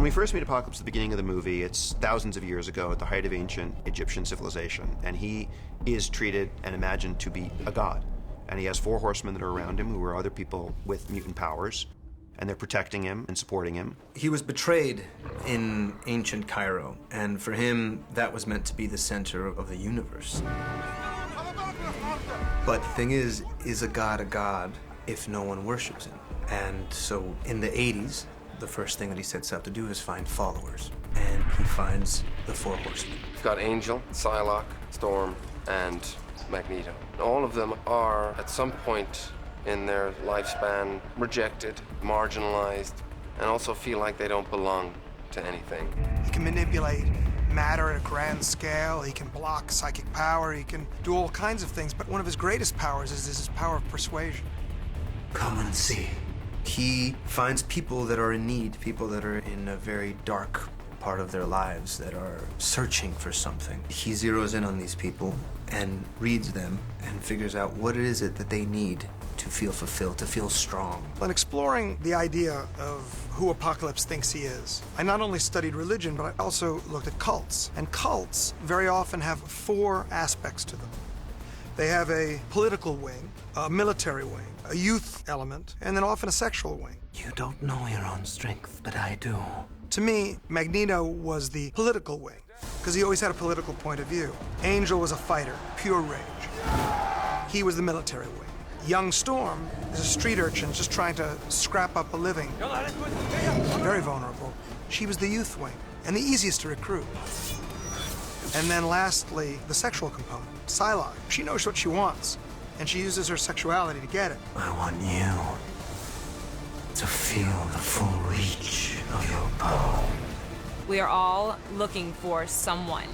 When we first meet Apocalypse at the beginning of the movie, it's thousands of years ago at the height of ancient Egyptian civilization, and he is treated and imagined to be a god. And he has 4 horsemen that are around him who are other people with mutant powers, and they're protecting him and supporting him. He was betrayed in ancient Cairo, and for him, that was meant to be the center of the universe. But the thing is a god if no one worships him? And so in the 80s, the first thing that he sets out to do is find followers, and he finds the 4 horsemen. We've got Angel, Psylocke, Storm, and Magneto. All of them are, at some point in their lifespan, rejected, marginalized, and also feel like they don't belong to anything. He can manipulate matter at a grand scale, he can block psychic power, he can do all kinds of things, but one of his greatest powers is his power of persuasion. Come and see. He finds people that are in need, people that are in a very dark part of their lives that are searching for something. He zeroes in on these people and reads them and figures out what it is that they need to feel fulfilled, to feel strong. In exploring the idea of who Apocalypse thinks he is, I not only studied religion, but I also looked at cults. And cults very often have 4 aspects to them. They have a political wing, a military wing, a youth element, and then often a sexual wing. You don't know your own strength, but I do. To me, Magneto was the political wing, because he always had a political point of view. Angel was a fighter, pure rage. He was the military wing. Young Storm is a street urchin just trying to scrap up a living. Very vulnerable. She was the youth wing, and the easiest to recruit. And then lastly, the sexual component. Psylocke, she knows what she wants, and she uses her sexuality to get it. I want you to feel the full reach of your power. We are all looking for someone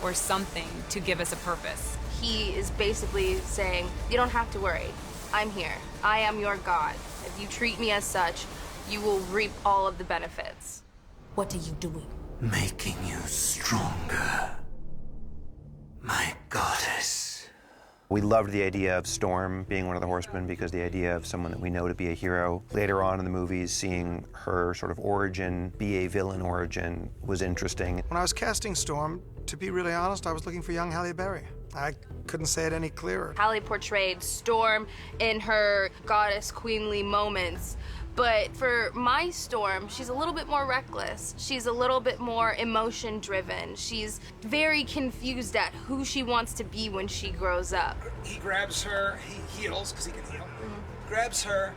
or something to give us a purpose. He is basically saying, you don't have to worry. I'm here. I am your god. If you treat me as such, you will reap all of the benefits. What are you doing? Making you stronger. My goddess. We loved the idea of Storm being one of the horsemen because the idea of someone that we know to be a hero. Later on in the movies, seeing her sort of origin, be a villain origin, was interesting. When I was casting Storm, to be really honest, I was looking for young Halle Berry. I couldn't say it any clearer. Halle portrayed Storm in her goddess queenly moments. But for my Storm, she's a little bit more reckless. She's a little bit more emotion-driven. She's very confused at who she wants to be when she grows up. He grabs her, he heals, because he can heal. Grabs her,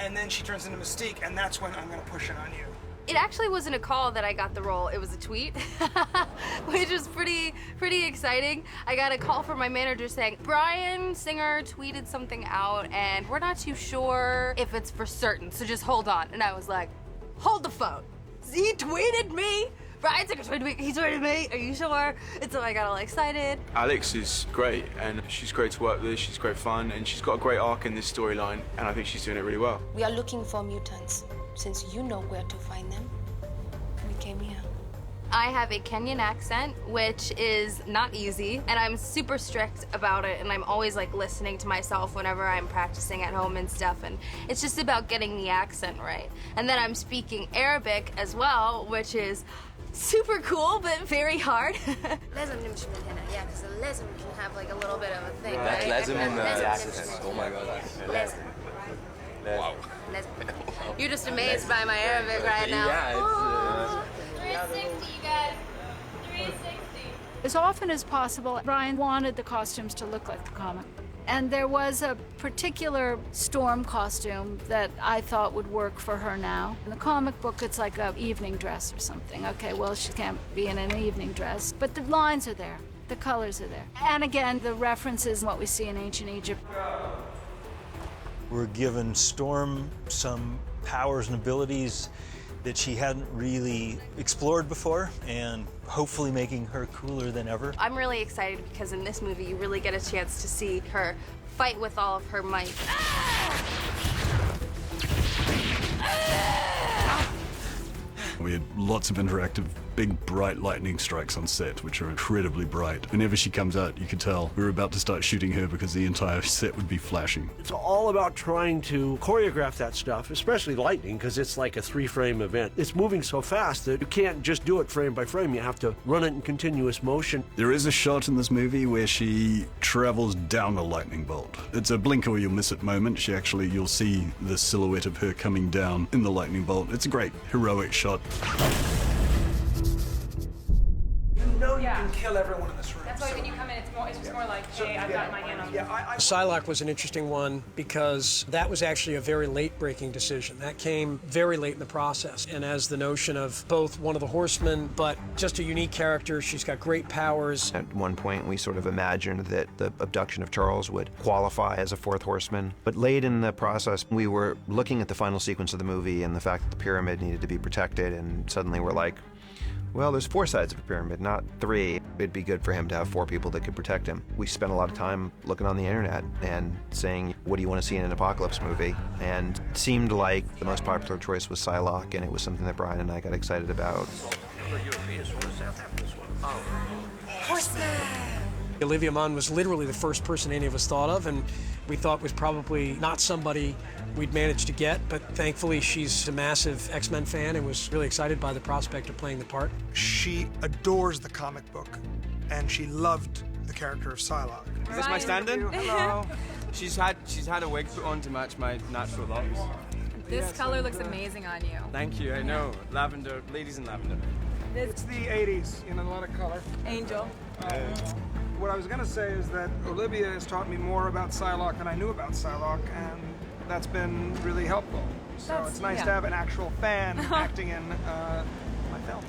and then she turns into Mystique, and that's when I'm gonna push it on you. It actually wasn't a call that I got the role, it was a tweet, which was pretty exciting. I got a call from my manager saying, Bryan Singer tweeted something out and we're not too sure if it's for certain, so just hold on. And I was like, hold the phone. He tweeted me? Bryan Singer tweeted me, he tweeted me, are you sure? And so I got all excited. Alex is great, and she's great to work with, she's great fun, and she's got a great arc in this storyline, and I think she's doing it really well. We are looking for mutants. Since you know where to find them, we came here. I have a Kenyan accent, which is not easy, and I'm super strict about it, and I'm always like listening to myself whenever I'm practicing at home and stuff, and it's just about getting the accent right. And then I'm speaking Arabic as well, which is super cool, but very hard. لازم نمشي من هنا, yeah, because لازم can have like a little bit of a thing, Right. right? لازم And then accent. Oh my god. لازم. Wow. You're just amazed by my Arabic right now. Yeah, 360, you guys. 360. As often as possible, Bryan wanted the costumes to look like the comic. And there was a particular Storm costume that I thought would work for her now. In the comic book, it's like an evening dress or something. Okay, well, she can't be in an evening dress, but the lines are there. The colors are there. And again, the references, what we see in ancient Egypt. We're given Storm some powers and abilities that she hadn't really explored before, and hopefully making her cooler than ever. I'm really excited because in this movie, you really get a chance to see her fight with all of her might. We had lots of interactive big bright lightning strikes on set, which are incredibly bright. Whenever she comes out, you can tell we're about to start shooting her because the entire set would be flashing. It's all about trying to choreograph that stuff, especially lightning, because it's like a 3-frame event. It's moving so fast that you can't just do it frame by frame. You have to run it in continuous motion. There is a shot in this movie where she travels down a lightning bolt. It's a blink or you'll miss it moment. You'll see the silhouette of her coming down in the lightning bolt. It's a great heroic shot. You know you can kill everyone in this room. That's why when you come in, it's just more like, hey, I've got my hand on Psylocke was an interesting one because that was actually a very late-breaking decision. That came very late in the process. And as the notion of both one of the Horsemen, but just a unique character, she's got great powers. At one point, we sort of imagined that the abduction of Charles would qualify as a fourth Horseman. But late in the process, we were looking at the final sequence of the movie and the fact that the pyramid needed to be protected, and suddenly we're like, well, there's 4 sides of a pyramid, not 3. It'd be good for him to have 4 people that could protect him. We spent a lot of time looking on the internet and saying, what do you want to see in an apocalypse movie? And it seemed like the most popular choice was Psylocke, and it was something that Bryan and I got excited about. Horsemen! Olivia Munn was literally the first person any of us thought of, and we thought was probably not somebody we'd managed to get, but thankfully she's a massive X-Men fan and was really excited by the prospect of playing the part. She adores the comic book, and she loved the character of Psylocke. Is this my stand-in? Hello. She's had a wig put on to match my natural locks. This color looks amazing on you. Thank you, I know. Lavender, ladies in lavender. It's the 80s, a lot of color. Angel. What I was going to say is that Olivia has taught me more about Psylocke than I knew about Psylocke, and that's been really helpful. So it's nice to have an actual fan acting in my film.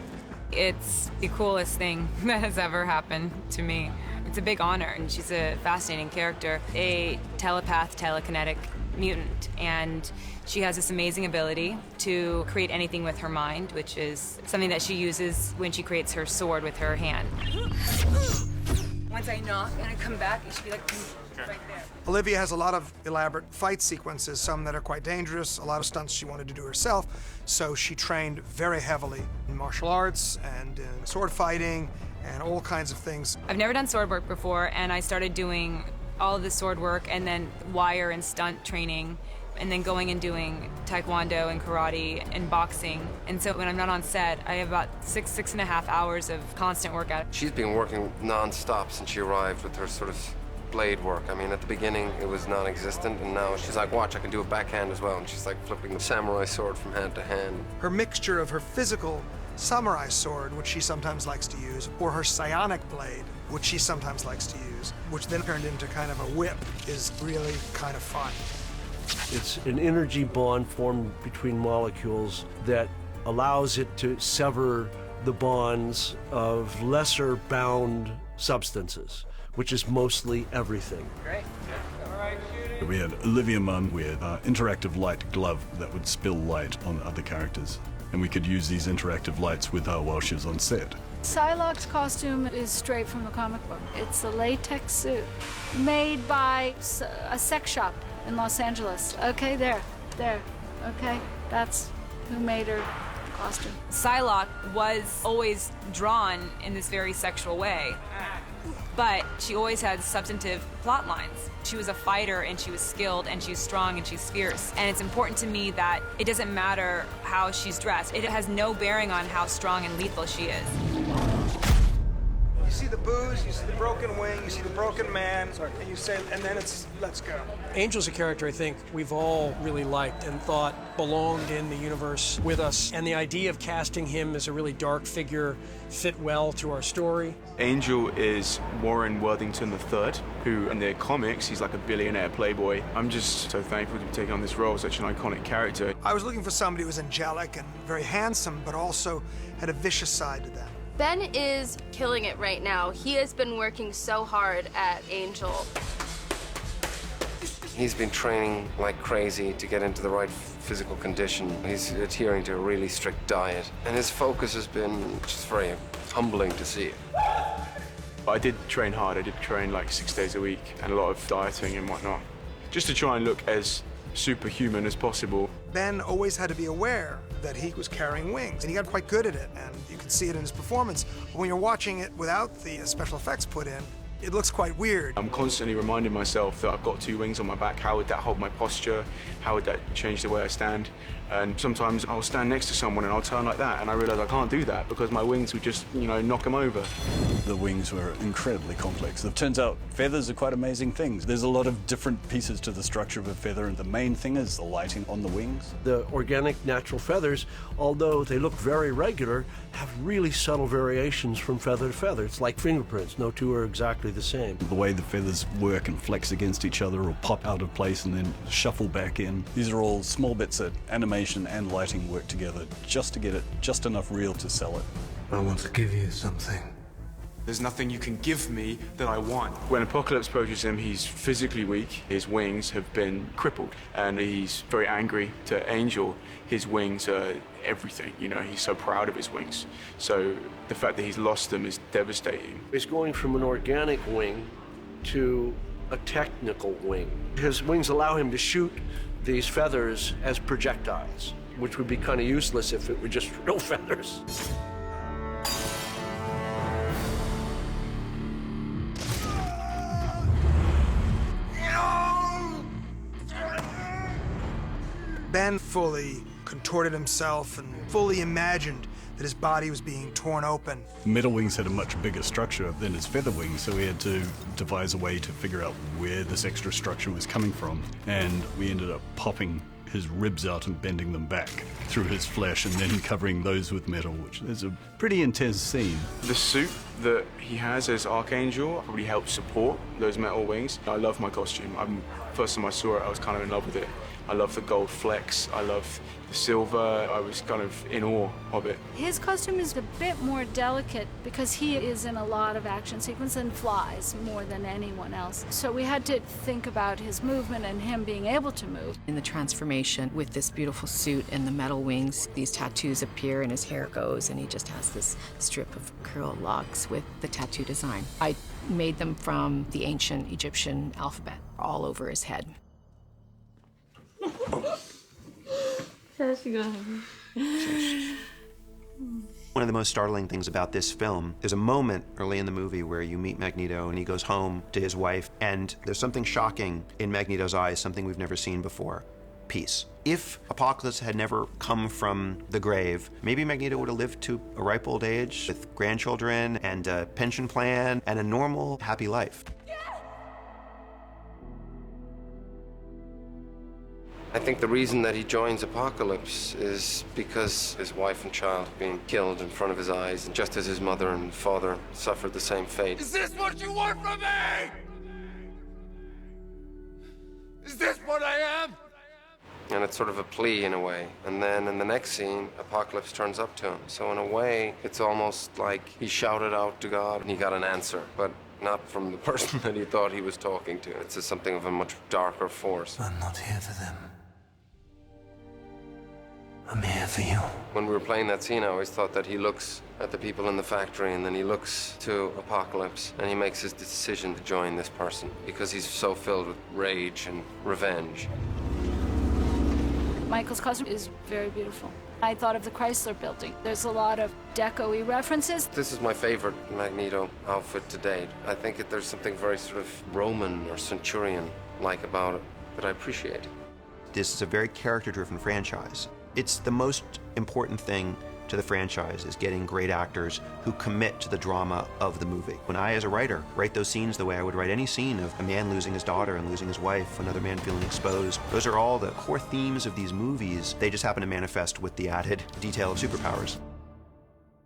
It's the coolest thing that has ever happened to me. It's a big honor, and she's a fascinating character, a telepath, telekinetic mutant, and she has this amazing ability to create anything with her mind, which is something that she uses when she creates her sword with her hand. Once I knock and I come back, it should be like right there. Olivia has a lot of elaborate fight sequences, some that are quite dangerous, a lot of stunts she wanted to do herself, so she trained very heavily in martial arts and in sword fighting and all kinds of things. I've never done sword work before, and I started doing all of the sword work and then wire and stunt training, and then going and doing taekwondo and karate and boxing. And so when I'm not on set, I have about 6.5 hours of constant workout. She's been working non-stop since she arrived with her sort of blade work. I mean, at the beginning, it was non-existent, and now she's like, watch, I can do a backhand as well. And she's like flipping the samurai sword from hand to hand. Her mixture of her physical samurai sword, which she sometimes likes to use, or her psionic blade, which she sometimes likes to use, which then turned into kind of a whip, is really kind of fun. It's an energy bond formed between molecules that allows it to sever the bonds of lesser bound substances, which is mostly everything. Great. We had Olivia Munn with an interactive light glove that would spill light on other characters, and we could use these interactive lights with her while she was on set. Psylocke's costume is straight from the comic book. It's a latex suit made by a sex shop in Los Angeles. Okay, there, okay, that's who made her costume. Psylocke was always drawn in this very sexual way, but she always had substantive plot lines. She was a fighter, and she was skilled, and she's strong, and she's fierce. And it's important to me that it doesn't matter how she's dressed. It has no bearing on how strong and lethal she is. You see the booze, you see the broken wing, you see the broken man, and you say, and then it's, let's go. Angel's a character I think we've all really liked and thought belonged in the universe with us, and the idea of casting him as a really dark figure fit well to our story. Angel is Warren Worthington III, who in the comics, he's like a billionaire playboy. I'm just so thankful to be taking on this role, such an iconic character. I was looking for somebody who was angelic and very handsome, but also had a vicious side to them. Ben is killing it right now. He has been working so hard at Angel. He's been training like crazy to get into the right physical condition. He's adhering to a really strict diet, and his focus has been just very humbling to see. I did train hard. I did train like 6 days a week and a lot of dieting and whatnot, just to try and look as superhuman as possible. Ben always had to be aware that he was carrying wings, and he got quite good at it, and you can see it in his performance. But when you're watching it without the special effects put in, it looks quite weird. I'm constantly reminding myself that I've got 2 wings on my back. How would that hold my posture? How would that change the way I stand? And sometimes I'll stand next to someone and I'll turn like that, and I realize I can't do that because my wings would just, knock them over. The wings were incredibly complex. It turns out feathers are quite amazing things. There's a lot of different pieces to the structure of a feather, and the main thing is the lighting on the wings. The organic natural feathers, although they look very regular, have really subtle variations from feather to feather. It's like fingerprints. No two are exactly the same. The way the feathers work and flex against each other or pop out of place and then shuffle back in. These are all small bits that animation and lighting work together just to get it just enough real to sell it. I want to give you something. There's nothing you can give me that I want. When Apocalypse approaches him, he's physically weak. His wings have been crippled, and he's very angry to Angel. His wings are everything, he's so proud of his wings. So the fact that he's lost them is devastating. He's going from an organic wing to a technical wing. His wings allow him to shoot these feathers as projectiles, which would be kind of useless if it were just real feathers. Ben fully contorted himself and fully imagined that his body was being torn open. Metal wings had a much bigger structure than his feather wings, so we had to devise a way to figure out where this extra structure was coming from, and we ended up popping his ribs out and bending them back through his flesh and then covering those with metal, which is a pretty intense scene. The suit that he has as Archangel probably helps support those metal wings. I love my costume. First time I saw it, I was kind of in love with it. I love the gold flecks. I love the silver. I was kind of in awe of it. His costume is a bit more delicate because he is in a lot of action sequence and flies more than anyone else. So we had to think about his movement and him being able to move. In the transformation with this beautiful suit and the metal wings, these tattoos appear and his hair goes and he just has this strip of curl locks with the tattoo design. I made them from the ancient Egyptian alphabet all over his head. One of the most startling things about this film, there's a moment early in the movie where you meet Magneto and he goes home to his wife, and there's something shocking in Magneto's eyes, something we've never seen before. Peace. If Apocalypse had never come from the grave, maybe Magneto would have lived to a ripe old age with grandchildren and a pension plan and a normal, happy life. I think the reason that he joins Apocalypse is because his wife and child are being killed in front of his eyes, and just as his mother and father suffered the same fate. Is this what you want from me? Is this what I am? And it's sort of a plea in a way. And then in the next scene, Apocalypse turns up to him. So in a way, it's almost like he shouted out to God and he got an answer, but not from the person that he thought he was talking to. It's just something of a much darker force. I'm not here for them. I'm here for you. When we were playing that scene, I always thought that he looks at the people in the factory and then he looks to Apocalypse and he makes his decision to join this person because he's so filled with rage and revenge. Michael's costume is very beautiful. I thought of the Chrysler Building. There's a lot of deco-y references. This is my favorite Magneto outfit to date. I think there's something very sort of Roman or Centurion-like about it that I appreciate. This is a very character-driven franchise. It's the most important thing to the franchise is getting great actors who commit to the drama of the movie. When I, as a writer, write those scenes the way I would write any scene of a man losing his daughter and losing his wife, another man feeling exposed, those are all the core themes of these movies. They just happen to manifest with the added detail of superpowers.